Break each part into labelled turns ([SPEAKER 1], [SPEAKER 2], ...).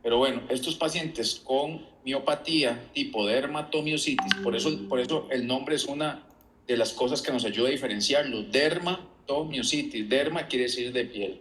[SPEAKER 1] Pero bueno, estos pacientes con miopatía tipo dermatomiositis, por eso el nombre es una de las cosas que nos ayuda a diferenciarlo. Dermatomiositis, derma quiere decir de piel.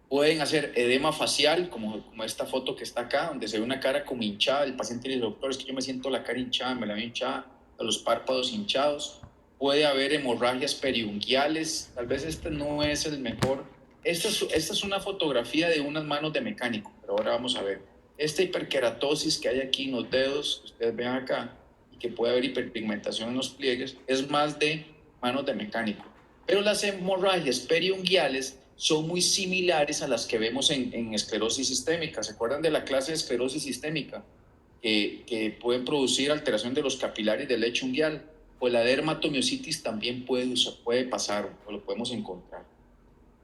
[SPEAKER 1] Pueden hacer edema facial, como esta foto que está acá, donde se ve una cara como hinchada. El paciente dice, doctor, es que yo me siento la cara hinchada, me la veo hinchada, los párpados hinchados. Puede haber hemorragias periunguiales. Tal vez este no es el mejor. Esta es una fotografía de unas manos de mecánico, pero ahora vamos a ver. Esta hiperkeratosis que hay aquí en los dedos, que ustedes ven acá, y que puede haber hiperpigmentación en los pliegues, es más de manos de mecánico. Pero las hemorragias periunguiales son muy similares a las que vemos en esclerosis sistémica. ¿Se acuerdan de la clase de esclerosis sistémica? Que pueden producir alteración de los capilares del lecho unguial. Pues la dermatomiositis también puede pasar, o lo podemos encontrar.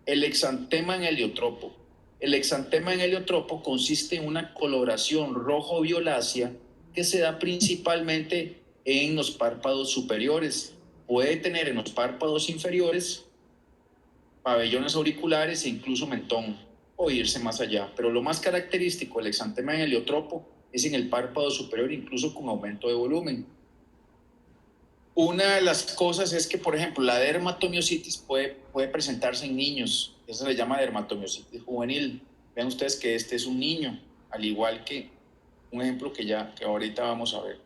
[SPEAKER 1] El exantema en heliotropo. El exantema en heliotropo consiste en una coloración rojo-violácea que se da principalmente en los párpados superiores. Puede tener en los párpados inferiores pabellones auriculares e incluso mentón, o irse más allá. Pero lo más característico del exantema en heliotropo es en el párpado superior, incluso con aumento de volumen. Una de las cosas es que, por ejemplo, la dermatomiositis puede presentarse en niños. Eso se le llama dermatomiositis juvenil. Vean ustedes que este es un niño, al igual que un ejemplo que ahorita vamos a ver.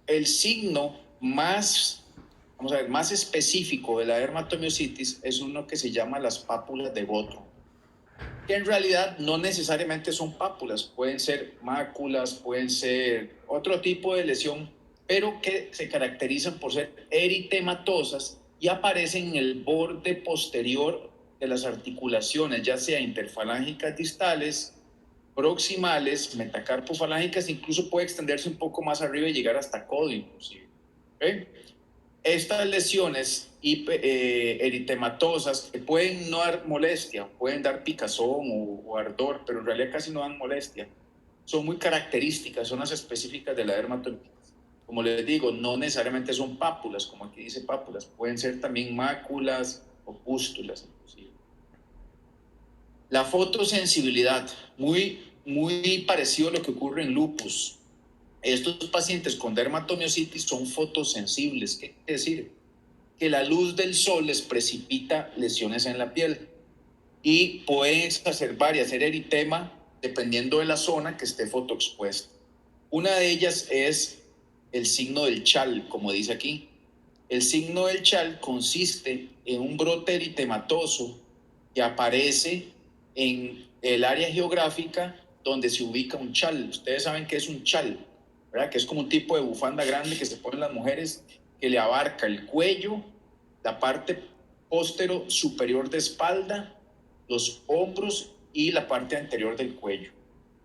[SPEAKER 1] El signo más específico de la dermatomiositis es uno que se llama las pápulas de Gottro, que en realidad no necesariamente son pápulas, pueden ser máculas, pueden ser otro tipo de lesión, pero que se caracterizan por ser eritematosas y aparecen en el borde posterior de las articulaciones, ya sea interfalángicas distales, proximales, metacarpofalángicas, incluso puede extenderse un poco más arriba y llegar hasta codo inclusive. ¿Okay? Estas lesiones eritematosas que pueden no dar molestia, pueden dar picazón o ardor, pero en realidad casi no dan molestia, son muy características, son las específicas de la dermatomiositis. Como les digo, no necesariamente son pápulas, como aquí dice pápulas, pueden ser también máculas o pústulas inclusive. La fotosensibilidad, muy parecido a lo que ocurre en lupus. Estos pacientes con dermatomiositis son fotosensibles. ¿Qué quiere decir? Que la luz del sol les precipita lesiones en la piel y pueden exacerbar y hacer eritema dependiendo de la zona que esté fotoexpuesta. Una de ellas es el signo del chal, como dice aquí. El signo del chal consiste en un brote eritematoso que aparece en el área geográfica donde se ubica un chal. Ustedes saben qué es un chal, ¿verdad? Que es como un tipo de bufanda grande que se ponen las mujeres que le abarca el cuello, la parte póstero superior de espalda, los hombros y la parte anterior del cuello.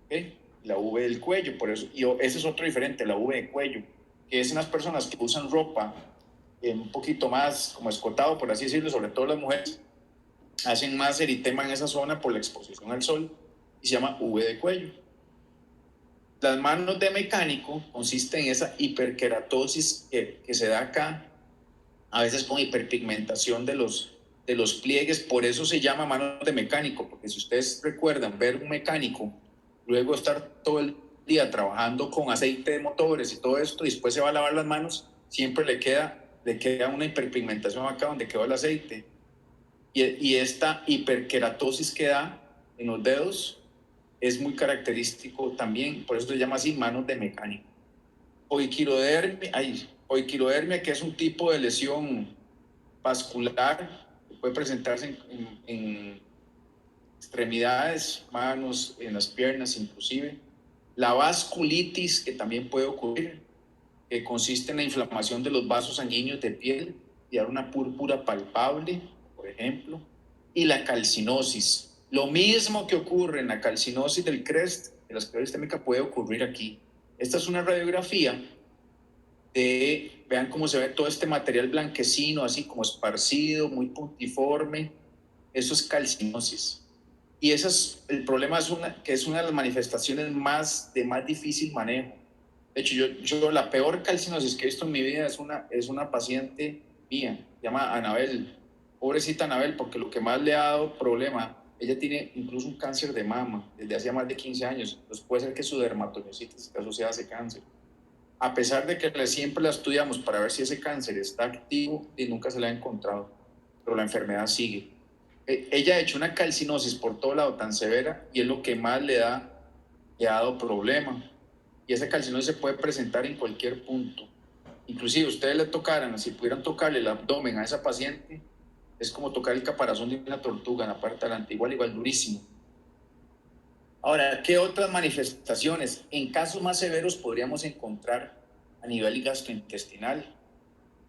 [SPEAKER 1] ¿Okay? La V del cuello, por eso, y ese es otro diferente, la V de cuello, que es en las personas que usan ropa un poquito más como escotado, por así decirlo, sobre todo las mujeres, hacen más eritema en esa zona por la exposición al sol y se llama V de cuello. Las manos de mecánico consisten en esa hiperkeratosis que se da acá, a veces con hiperpigmentación de los pliegues, por eso se llama manos de mecánico, porque si ustedes recuerdan ver un mecánico, luego estar todo el día trabajando con aceite de motores y todo esto, y después se va a lavar las manos, siempre le queda una hiperpigmentación acá donde quedó el aceite. Y esta hiperkeratosis que da en los dedos es muy característico también, por eso se llama así manos de mecánico. Oikilodermia, que es un tipo de lesión vascular que puede presentarse en extremidades, manos, en las piernas inclusive. La vasculitis, que también puede ocurrir, que consiste en la inflamación de los vasos sanguíneos de piel y dar una púrpura palpable, por ejemplo. Y la calcinosis. Lo mismo que ocurre en la calcinosis del CREST, de la esclerosis sistémica, puede ocurrir aquí. Esta es una radiografía vean cómo se ve todo este material blanquecino, así como esparcido, muy puntiforme. Eso es calcinosis. Y el problema que es una de las manifestaciones de más difícil manejo. De hecho, yo la peor calcinosis que he visto en mi vida es una paciente mía, se llama Anabel. Pobrecita Anabel, porque lo que más le ha dado problema ella tiene incluso un cáncer de mama desde hace más de 15 años. Entonces puede ser que su dermatomiositis esté asociada a ese cáncer. A pesar de que siempre la estudiamos para ver si ese cáncer está activo y nunca se la ha encontrado, pero la enfermedad sigue. Ella ha hecho una calcinosis por todo lado tan severa y es lo que más le ha dado problema. Y esa calcinosis se puede presentar en cualquier punto. Inclusive ustedes le tocaran, si pudieran tocarle el abdomen a esa paciente, es como tocar el caparazón de una tortuga en la parte delante, igual durísimo. Ahora, ¿qué otras manifestaciones? En casos más severos podríamos encontrar a nivel gastrointestinal.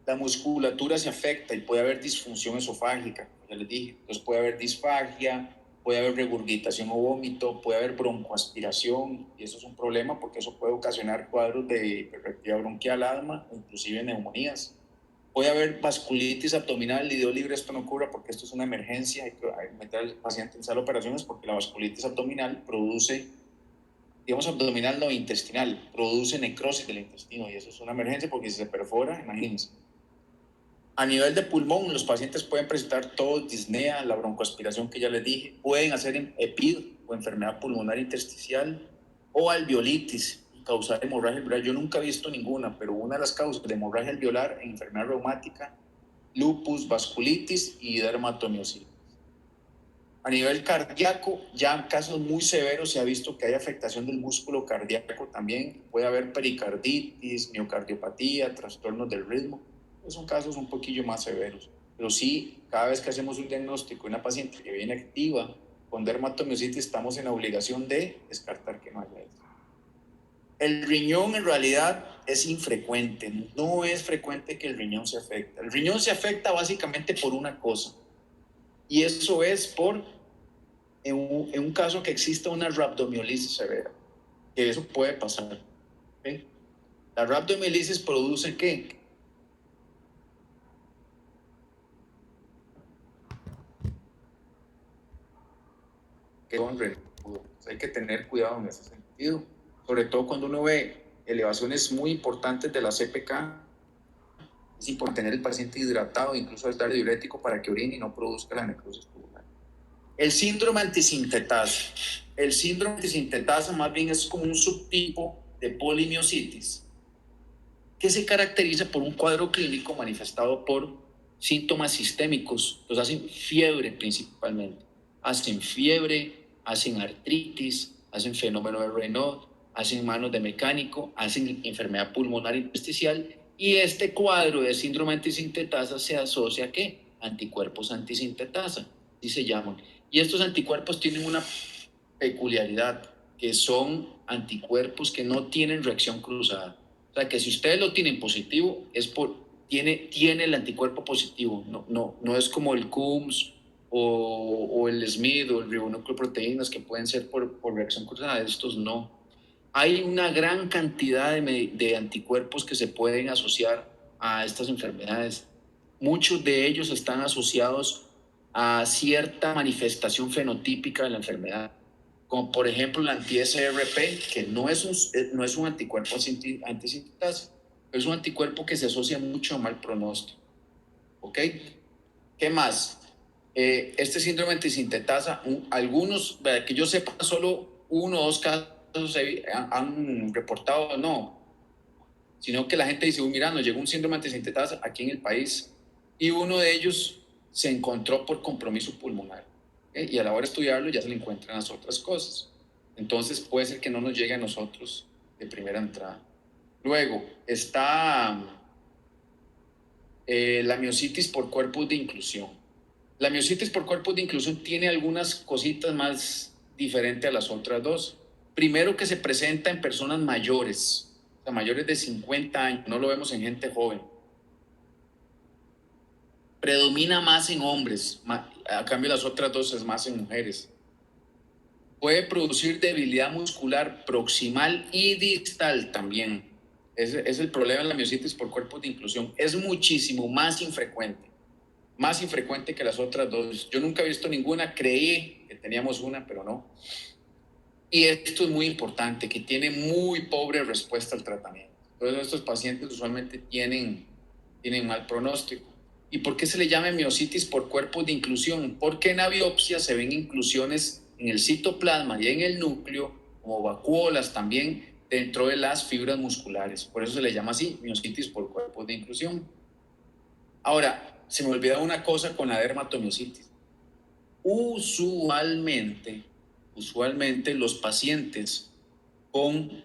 [SPEAKER 1] La musculatura se afecta y puede haber disfunción esofágica, como ya les dije. Entonces puede haber disfagia, puede haber regurgitación o vómito, puede haber broncoaspiración, y eso es un problema porque eso puede ocasionar cuadros de hiperactividad bronquial, asma, inclusive neumonías. Puede haber vasculitis abdominal, y Dios libre esto no ocurra porque esto es una emergencia, hay que meter al paciente en sala de operaciones porque la vasculitis abdominal produce, digamos abdominal no intestinal, produce necrosis del intestino y eso es una emergencia porque si se perfora, imagínense. A nivel de pulmón, los pacientes pueden presentar tos, disnea, la broncoaspiración que ya les dije, pueden hacer EPID o enfermedad pulmonar intersticial o alveolitis y causar hemorragia alveolar. Yo nunca he visto ninguna, pero una de las causas de hemorragia alveolar en enfermedad reumática, lupus, vasculitis y dermatomiositis. A nivel cardíaco, ya en casos muy severos se ha visto que hay afectación del músculo cardíaco también. Puede haber pericarditis, miocardiopatía, trastornos del ritmo. Son casos un poquillo más severos. Pero sí, cada vez que hacemos un diagnóstico de una paciente que viene activa con dermatomiositis, estamos en la obligación de descartar que no haya esto. El riñón en realidad es infrecuente. No es frecuente que el riñón se afecte. El riñón se afecta básicamente por una cosa. Y eso es por en un caso que exista una rhabdomiolisis severa, que eso puede pasar. ¿Okay? La rhabdomiolisis produce ¿qué? Que hay que tener cuidado en ese sentido, sobre todo cuando uno ve elevaciones muy importantes de la CPK. Es importante tener el paciente hidratado, incluso darle diurético para que orine y no produzca la necrosis pulmonar. El síndrome antisintetasa. El síndrome antisintetasa más bien es como un subtipo de polimiositis que se caracteriza por un cuadro clínico manifestado por síntomas sistémicos. Los hacen fiebre principalmente. Hacen fiebre, hacen artritis, hacen fenómeno de Raynaud, hacen manos de mecánico, hacen enfermedad pulmonar intersticial. Y este cuadro de síndrome antisintetasa se asocia a ¿qué? Anticuerpos antisintetasa, así se llaman. Y estos anticuerpos tienen una peculiaridad, que son anticuerpos que no tienen reacción cruzada. O sea, que si ustedes lo tienen positivo, tiene el anticuerpo positivo. No es como el CUMS o el SMID o el ribonucleoproteínas que pueden ser por reacción cruzada. Estos no. Hay una gran cantidad de anticuerpos que se pueden asociar a estas enfermedades. Muchos de ellos están asociados a cierta manifestación fenotípica de la enfermedad, como por ejemplo la anti-SRP, que no es un anticuerpo antisintetasa, es un anticuerpo que se asocia mucho a mal pronóstico. ¿Ok? ¿Qué más? Este síndrome antisintetasa, algunos, que yo sepa, solo 1 o 2 casos han reportado, no, sino que la gente dice, mira, nos llegó un síndrome antisintetasa aquí en el país, y uno de ellos se encontró por compromiso pulmonar. Y a la hora de estudiarlo ya se le encuentran las otras cosas. Entonces puede ser que no nos llegue a nosotros de primera entrada. Luego está la miositis por cuerpos de inclusión. La miositis por cuerpos de inclusión tiene algunas cositas más diferentes a las otras dos. Primero, que se presenta en personas mayores, o sea, mayores de 50 años, no lo vemos en gente joven. Predomina más en hombres, a cambio las otras dos es más en mujeres. Puede producir debilidad muscular proximal y distal también. Es el problema de la miositis por cuerpos de inclusión. Es muchísimo más infrecuente que las otras dos. Yo nunca he visto ninguna, creí que teníamos una, pero no. Y esto es muy importante, que tiene muy pobre respuesta al tratamiento. Entonces estos pacientes usualmente tienen mal pronóstico. ¿Y por qué se le llama miositis por cuerpos de inclusión? Porque en la biopsia se ven inclusiones en el citoplasma y en el núcleo, como vacuolas también, dentro de las fibras musculares. Por eso se le llama así, miositis por cuerpos de inclusión. Ahora, se me olvidaba una cosa con la dermatomiositis. Usualmente los pacientes con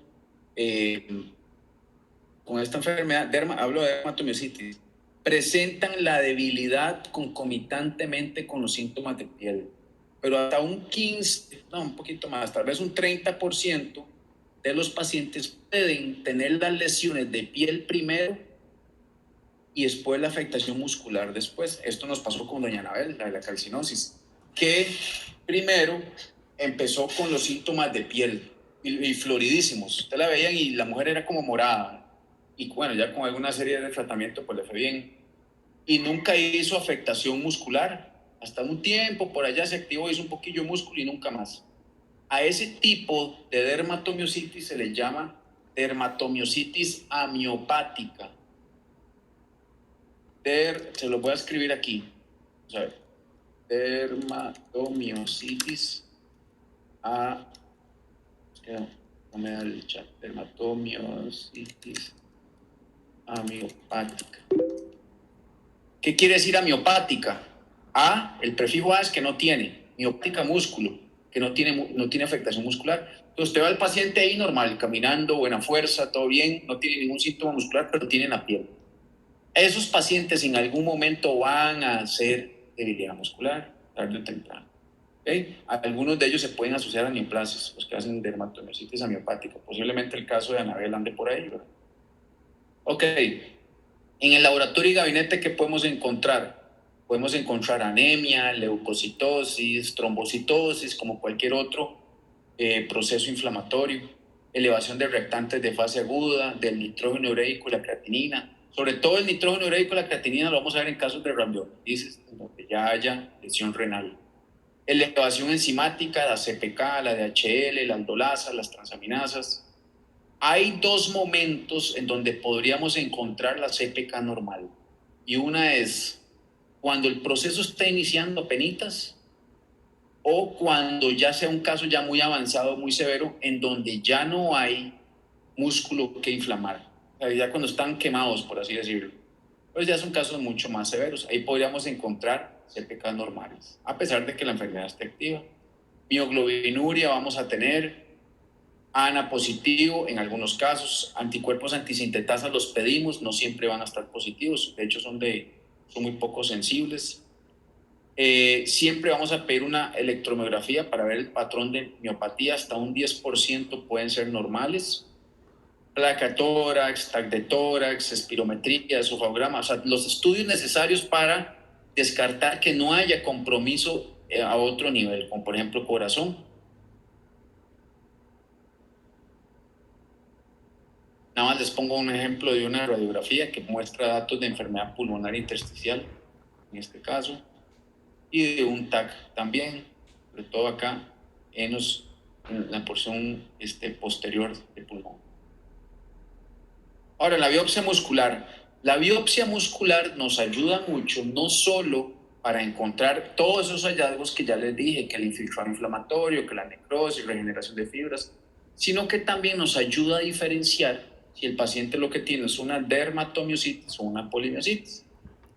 [SPEAKER 1] esta enfermedad, hablo de dermatomiositis, presentan la debilidad concomitantemente con los síntomas de piel. Pero hasta un 15, no, un poquito más, tal vez un 30% de los pacientes pueden tener las lesiones de piel primero y después la afectación muscular después. Esto nos pasó con doña Anabel, la de la calcinosis, que primero empezó con los síntomas de piel y floridísimos. Usted la veían y la mujer era como morada. Y bueno, ya con alguna serie de tratamiento pues le fue bien. Y nunca hizo afectación muscular. Hasta un tiempo por allá se activó, hizo un poquillo de músculo y nunca más. A ese tipo de dermatomiositis se le llama dermatomiositis amiopática. Se lo voy a escribir aquí. Vamos a ver. Dermatomiositis no me da el chat. Dermatomiositis amiopática. ¿Qué quiere decir amiopática? El prefijo A es que no tiene. Miopática, músculo, que no tiene afectación muscular. Entonces usted va al paciente ahí normal, caminando, buena fuerza, todo bien, no tiene ningún síntoma muscular, pero tiene la piel. Esos pacientes en algún momento van a hacer debilidad muscular, tarde o temprano. ¿Okay? Algunos de ellos se pueden asociar a neoplasias, los que hacen dermatomiositis amiopática. Posiblemente el caso de Anabel ande por ahí, ¿verdad? Ok. En el laboratorio y gabinete, ¿qué podemos encontrar? Podemos encontrar anemia, leucocitosis, trombocitosis, como cualquier otro proceso inflamatorio, elevación de reactantes de fase aguda, del nitrógeno ureico y la creatinina. Sobre todo el nitrógeno ureico y la creatinina lo vamos a ver en casos de rhabdomiolisis, donde ya haya lesión renal. Elevación enzimática, la CPK, la DHL, la aldolasa, las transaminasas. Hay dos momentos en donde podríamos encontrar la CPK normal. Y una es cuando el proceso está iniciando apenitas o cuando ya sea un caso ya muy avanzado, muy severo, en donde ya no hay músculo que inflamar. O sea, ya cuando están quemados, por así decirlo. Pues ya son casos mucho más severos. Ahí podríamos encontrar CPK normales, a pesar de que la enfermedad esté activa. Mioglobinuria vamos a tener, ANA positivo en algunos casos, anticuerpos antisintetasas los pedimos, no siempre van a estar positivos, de hecho son muy poco sensibles. Siempre vamos a pedir una electromiografía para ver el patrón de miopatía, hasta un 10% pueden ser normales. Placa tórax, TAC de tórax, espirometría, esofagograma, o sea, los estudios necesarios para descartar que no haya compromiso a otro nivel, como por ejemplo corazón. Nada más les pongo un ejemplo de una radiografía que muestra datos de enfermedad pulmonar intersticial, en este caso, y de un TAC también, sobre todo acá en la porción posterior del pulmón. Ahora, la biopsia muscular. La biopsia muscular nos ayuda mucho, no solo para encontrar todos esos hallazgos que ya les dije, que el infiltrado inflamatorio, que la necrosis, regeneración de fibras, sino que también nos ayuda a diferenciar si el paciente lo que tiene es una dermatomiositis o una polimiositis,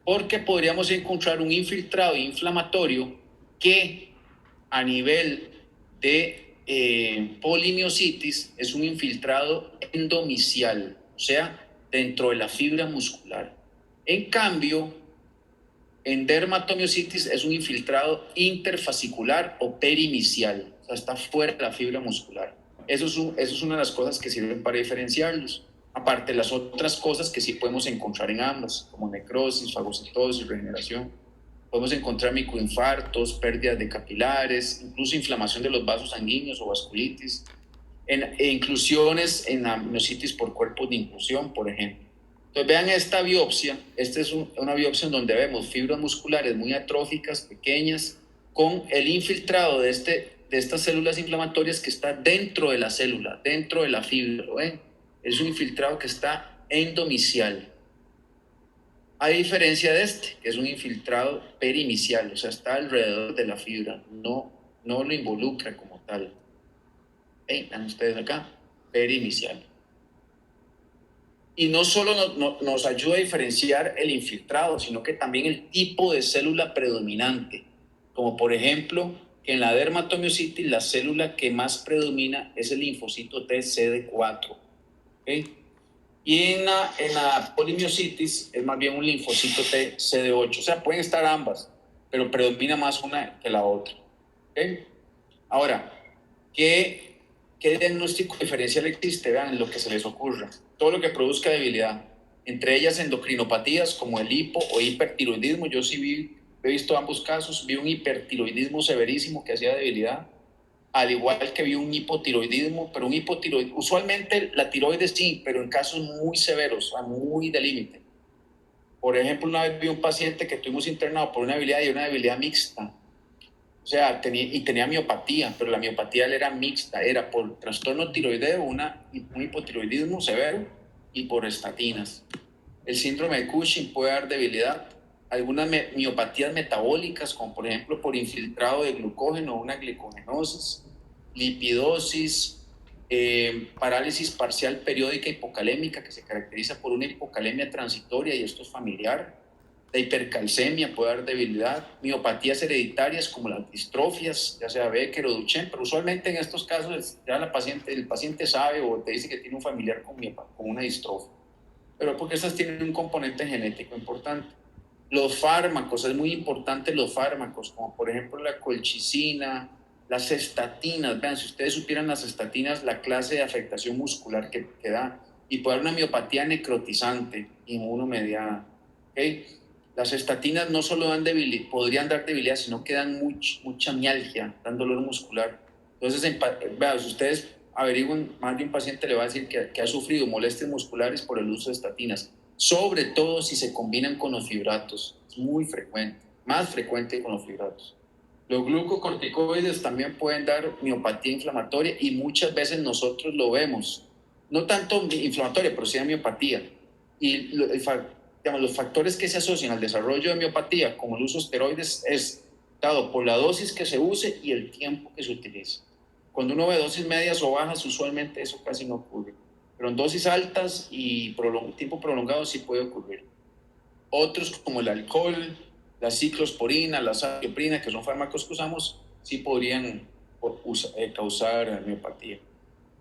[SPEAKER 1] porque podríamos encontrar un infiltrado inflamatorio que a nivel de polimiositis es un infiltrado endomicial, o sea, dentro de la fibra muscular. En cambio, en dermatomiositis es un infiltrado interfascicular o perimicial, o sea, está fuera de la fibra muscular. Eso es una de las cosas que sirven para diferenciarlos. Aparte de las otras cosas que sí podemos encontrar en ambas, como necrosis, fagocitosis, regeneración. Podemos encontrar microinfartos, pérdidas de capilares, incluso inflamación de los vasos sanguíneos o vasculitis, e inclusiones en la miositis por cuerpos de inclusión, por ejemplo. Entonces vean esta biopsia, esta es una biopsia en donde vemos fibras musculares muy atróficas, pequeñas, con el infiltrado de estas células inflamatorias que está dentro de la célula, dentro de la fibra, ¿lo ven? Es un infiltrado que está endomicial. A diferencia de este, que es un infiltrado perinicial, o sea, está alrededor de la fibra, no lo involucra como tal. Están ustedes acá, perinicial. Y no solo nos ayuda a diferenciar el infiltrado, sino que también el tipo de célula predominante. Como por ejemplo, que en la dermatomiositis la célula que más predomina es el linfocito T CD4. ¿Okay? Y en la polimiositis es más bien un linfocito T CD8. O sea, pueden estar ambas, pero predomina más una que la otra. ¿Okay? Ahora, ¿qué diagnóstico diferencial existe? Vean lo que se les ocurra. Todo lo que produzca debilidad, entre ellas endocrinopatías como el hipo o hipertiroidismo. Yo sí he visto ambos casos. Vi un hipertiroidismo severísimo que hacía debilidad, al igual que vi un hipotiroidismo, pero un hipotiroidismo, usualmente la tiroides sí, pero en casos muy severos, muy de límite. Por ejemplo, una vez vi un paciente que tuvimos internado por una debilidad y una debilidad mixta. O sea, tenía miopatía, pero la miopatía era mixta, era por trastorno tiroideo, un hipotiroidismo severo y por estatinas. El síndrome de Cushing puede dar debilidad. Algunas miopatías metabólicas, como por ejemplo por infiltrado de glucógeno o una glicogenosis, lipidosis, parálisis parcial periódica hipocalémica, que se caracteriza por una hipocalemia transitoria y esto es familiar. La hipercalcemia puede dar debilidad, miopatías hereditarias como las distrofias, ya sea Becker o Duchenne, pero usualmente en estos casos ya el paciente sabe o te dice que tiene un familiar con una distrofia, pero porque estas tienen un componente genético importante. Los fármacos, es muy importante los fármacos, como por ejemplo la colchicina, las estatinas. Vean, si ustedes supieran las estatinas, la clase de afectación muscular que da, y puede haber una miopatía necrotizante, inmunomediada. ¿Okay? Las estatinas no solo podrían dar debilidad, sino que dan mucha mialgia, dan dolor muscular. Entonces, vean, si ustedes averiguan, más de un paciente le va a decir que ha sufrido molestias musculares por el uso de estatinas, sobre todo si se combinan con los fibratos. Es muy frecuente, más frecuente con los fibratos. Los glucocorticoides también pueden dar miopatía inflamatoria y muchas veces nosotros lo vemos. No tanto inflamatoria, pero sí de miopatía. Y digamos, los factores que se asocian al desarrollo de miopatía, como el uso de esteroides, es dado por la dosis que se use y el tiempo que se utilice. Cuando uno ve dosis medias o bajas, usualmente eso casi no ocurre. Pero en dosis altas y tiempo prolongado sí puede ocurrir. Otros, como el alcohol, la ciclosporina, la azatioprina, que son fármacos que usamos, sí podrían causar miopatía.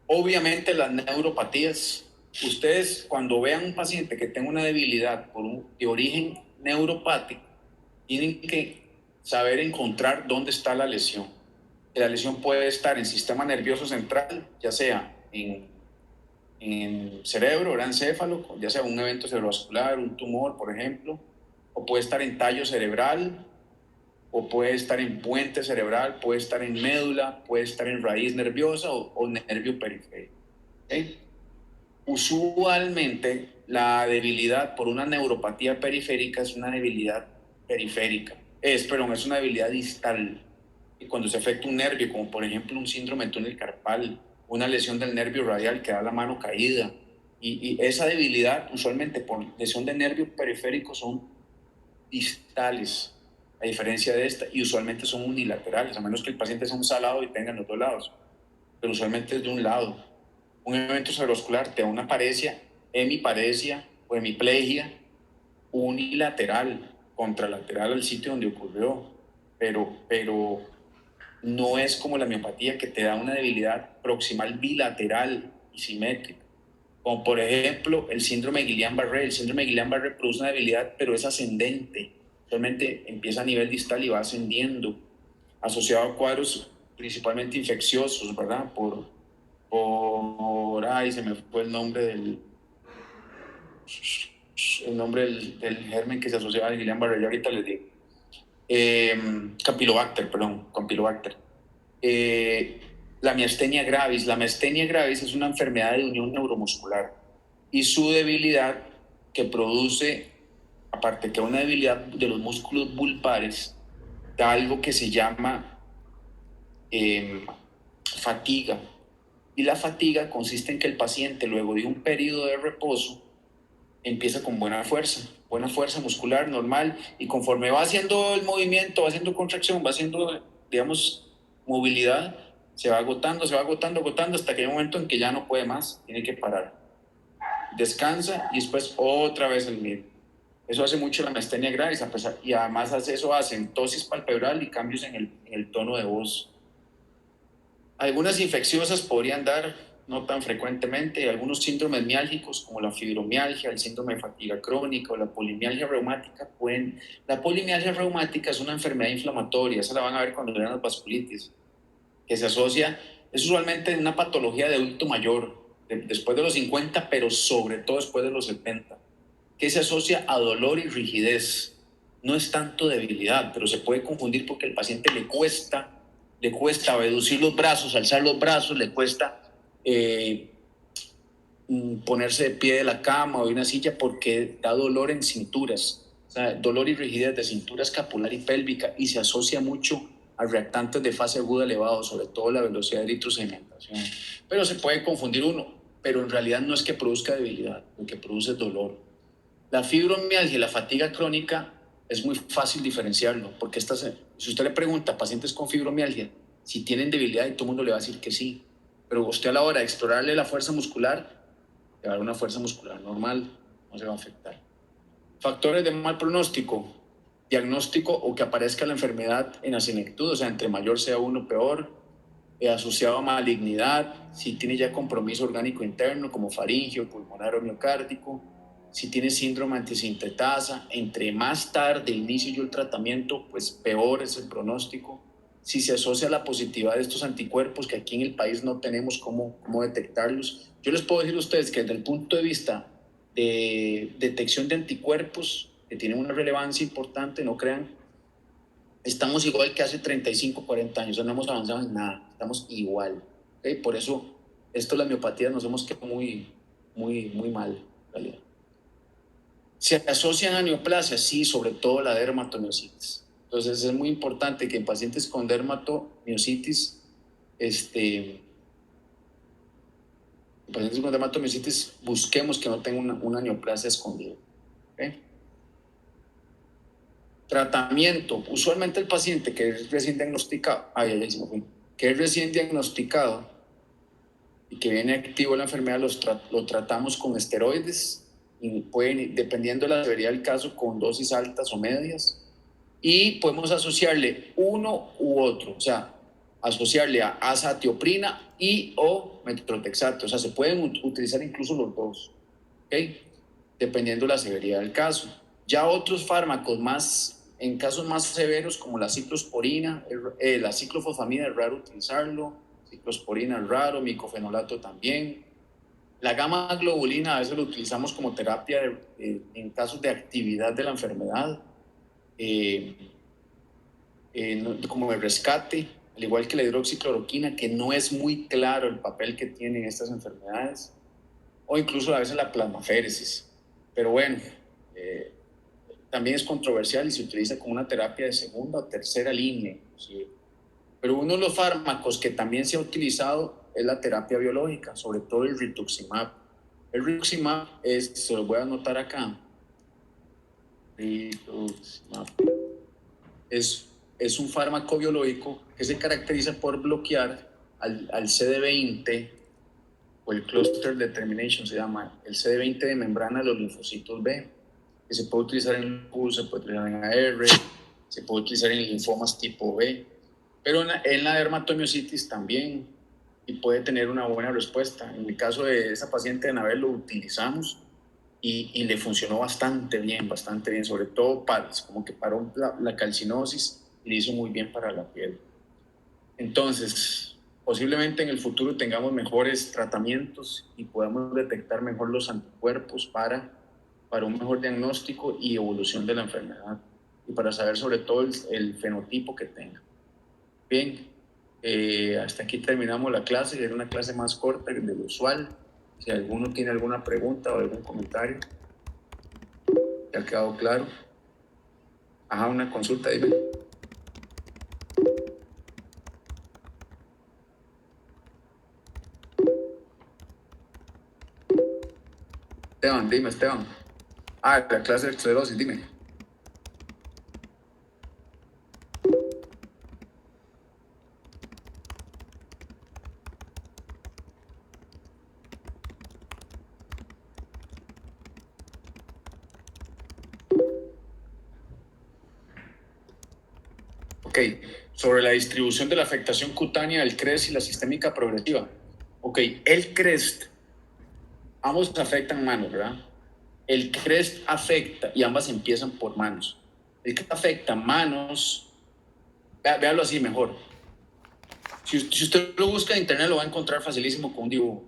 [SPEAKER 1] Obviamente las neuropatías. Ustedes cuando vean un paciente que tenga una debilidad de origen neuropático, tienen que saber encontrar dónde está la lesión. La lesión puede estar en sistema nervioso central, ya sea en cerebro, encéfalo, ya sea un evento cerebrovascular, un tumor, por ejemplo, o puede estar en tallo cerebral, o puede estar en puente cerebral, puede estar en médula, puede estar en raíz nerviosa o nervio periférico. ¿Okay? Usualmente la debilidad por una neuropatía periférica es una debilidad periférica, es una debilidad distal. Y cuando se afecta un nervio, como por ejemplo un síndrome de túnel carpal, una lesión del nervio radial que da la mano caída, y esa debilidad usualmente por lesión de nervio periférico son distales, a diferencia de esta, y usualmente son unilaterales, a menos que el paciente sea un salado y tenga los dos lados, pero usualmente es de un lado. Un evento cerebrovascular te da una paresia, hemiparesia o hemiplegia unilateral, contralateral al sitio donde ocurrió, pero no es como la miopatía que te da una debilidad proximal bilateral y simétrica. Como por ejemplo el síndrome de Guillain-Barré. El síndrome de Guillain-Barré produce una debilidad, pero es ascendente. Realmente empieza a nivel distal y va ascendiendo, asociado a cuadros principalmente infecciosos, ¿verdad? Ay, se me fue el nombre del germen que se asociaba al Guillain-Barré, ahorita les digo. Campylobacter, perdón, Campylobacter. La miastenia gravis. La miastenia gravis es una enfermedad de unión neuromuscular y su debilidad que produce, aparte que una debilidad de los músculos vulpares, da algo que se llama fatiga. Y la fatiga consiste en que el paciente, luego de un periodo de reposo, empieza con buena fuerza muscular normal, y conforme va haciendo el movimiento, va haciendo contracción, va haciendo, digamos, movilidad, se va agotando, agotando, hasta que hay un momento en que ya no puede más, tiene que parar. Descansa y después otra vez el mismo. Eso hace mucho la miastenia gravis, y además eso hace entosis palpebral y cambios en el tono de voz. Algunas infecciosas podrían dar, no tan frecuentemente, algunos síndromes miálgicos como la fibromialgia, el síndrome de fatiga crónica o la polimialgia reumática. La polimialgia reumática es una enfermedad inflamatoria, esa la van a ver cuando vean las vasculitis, que se asocia, es usualmente una patología de adulto mayor, después de los 50, pero sobre todo después de los 70, que se asocia a dolor y rigidez. No es tanto debilidad, pero se puede confundir porque al paciente le cuesta reducir los brazos, alzar los brazos, le cuesta ponerse de pie de la cama o de una silla porque da dolor en cinturas, o sea, dolor y rigidez de cintura escapular y pélvica, y se asocia mucho a reactantes de fase aguda elevados, sobre todo la velocidad de eritrosedimentación. Pero se puede confundir uno, pero en realidad no es que produzca debilidad, lo que produce es dolor. La fibromialgia y la fatiga crónica es muy fácil diferenciarlo, porque si usted le pregunta a pacientes con fibromialgia si tienen debilidad, y todo el mundo le va a decir que sí, pero usted a la hora de explorarle la fuerza muscular, le va a dar una fuerza muscular normal, no se va a afectar. Factores de mal pronóstico: diagnóstico o que aparezca la enfermedad en asenectud, o sea, entre mayor sea uno, peor, asociado a malignidad, si tiene ya compromiso orgánico interno como faringio, pulmonar o miocárdico, si tiene síndrome antisintetasa. Entre más tarde inicio yo el tratamiento, pues peor es el pronóstico. Si se asocia a la positividad de estos anticuerpos, que aquí en el país no tenemos cómo detectarlos. Yo les puedo decir a ustedes que desde el punto de vista de detección de anticuerpos, que tienen una relevancia importante, no crean, estamos igual que hace 35, 40 años, o sea, no hemos avanzado en nada, estamos igual. ¿Okay? Por eso, esto la miopatía nos hemos quedado muy mal, en realidad. Se asocian a neoplasias, sí, sobre todo la dermatomiositis. Entonces, es muy importante que en pacientes con dermatomiositis, busquemos que no tengan una neoplasia escondida. ¿Okay? Tratamiento: usualmente el paciente que es recién diagnosticado, que es recién diagnosticado y que viene activo la enfermedad, lo tratamos con esteroides, y pueden, dependiendo de la severidad del caso, con dosis altas o medias, y podemos asociarle uno u otro, o sea, asociarle a azatioprina y o metotrexato, o sea, se pueden utilizar incluso los dos, ¿ok? Dependiendo de la severidad del caso. Ya otros fármacos en casos más severos, como la ciclosporina, la ciclofosfamina, es raro utilizarlo, ciclosporina es raro, micofenolato también. La gamma globulina a veces lo utilizamos como terapia en casos de actividad de la enfermedad, como de rescate, al igual que la hidroxicloroquina, que no es muy claro el papel que tienen estas enfermedades, o incluso a veces la plasmaféresis. Pero bueno, también es controversial y se utiliza como una terapia de segunda o tercera línea. ¿Sí? Pero uno de los fármacos que también se ha utilizado es la terapia biológica, sobre todo el rituximab. El rituximab se lo voy a anotar acá. Rituximab es un fármaco biológico que se caracteriza por bloquear al CD20, o el Cluster Determination se llama, el CD20 de membrana de los linfocitos B, que se puede utilizar en lupus, se puede utilizar en AR, se puede utilizar en linfomas tipo B, pero en la dermatomiositis también, y puede tener una buena respuesta. En el caso de esa paciente de Anabel lo utilizamos y le funcionó bastante bien, sobre todo como que paró la calcinosis y le hizo muy bien para la piel. Entonces, posiblemente en el futuro tengamos mejores tratamientos y podamos detectar mejor los anticuerpos para un mejor diagnóstico y evolución de la enfermedad, y para saber sobre todo el fenotipo que tenga. Bien, hasta aquí terminamos la clase. Era una clase más corta de lo usual. Si alguno tiene alguna pregunta o algún comentario, ¿ya ha quedado claro? Ajá, una consulta, dime. Esteban, dime, Esteban. Ah, la clase de esclerosis, dime. Ok, sobre la distribución de la afectación cutánea del CREST y la sistémica progresiva. Ok, el CREST, ambos afectan manos, ¿verdad? El CREST afecta, y ambas empiezan por manos. El CREST afecta manos, véalo así mejor. Si usted lo busca en internet lo va a encontrar facilísimo con un dibujo.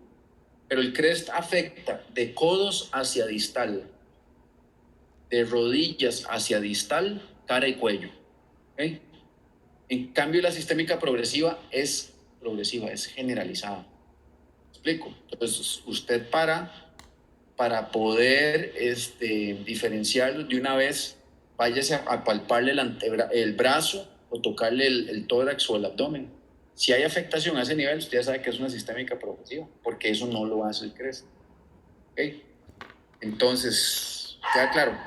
[SPEAKER 1] Pero el CREST afecta de codos hacia distal, de rodillas hacia distal, cara y cuello. ¿Okay? En cambio, la sistémica progresiva, es generalizada. ¿Me explico? Entonces, usted para poder diferenciarlo de una vez, váyase a palparle el brazo o tocarle el tórax o el abdomen. Si hay afectación a ese nivel, usted ya sabe que es una sistémica progresiva, porque eso no lo hace el CREST. ¿Okay? Entonces, ¿queda claro?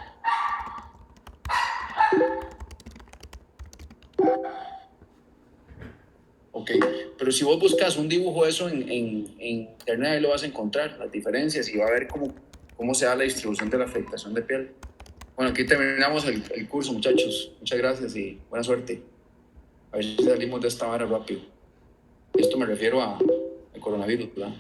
[SPEAKER 1] Ok, pero si vos buscas un dibujo de eso en internet, ahí lo vas a encontrar, las diferencias, y va a ver cómo se da la distribución de la afectación de piel. Bueno, aquí terminamos el curso, muchachos. Muchas gracias y buena suerte. A ver si salimos de esta vara rápido. Esto me refiero al coronavirus, ¿verdad?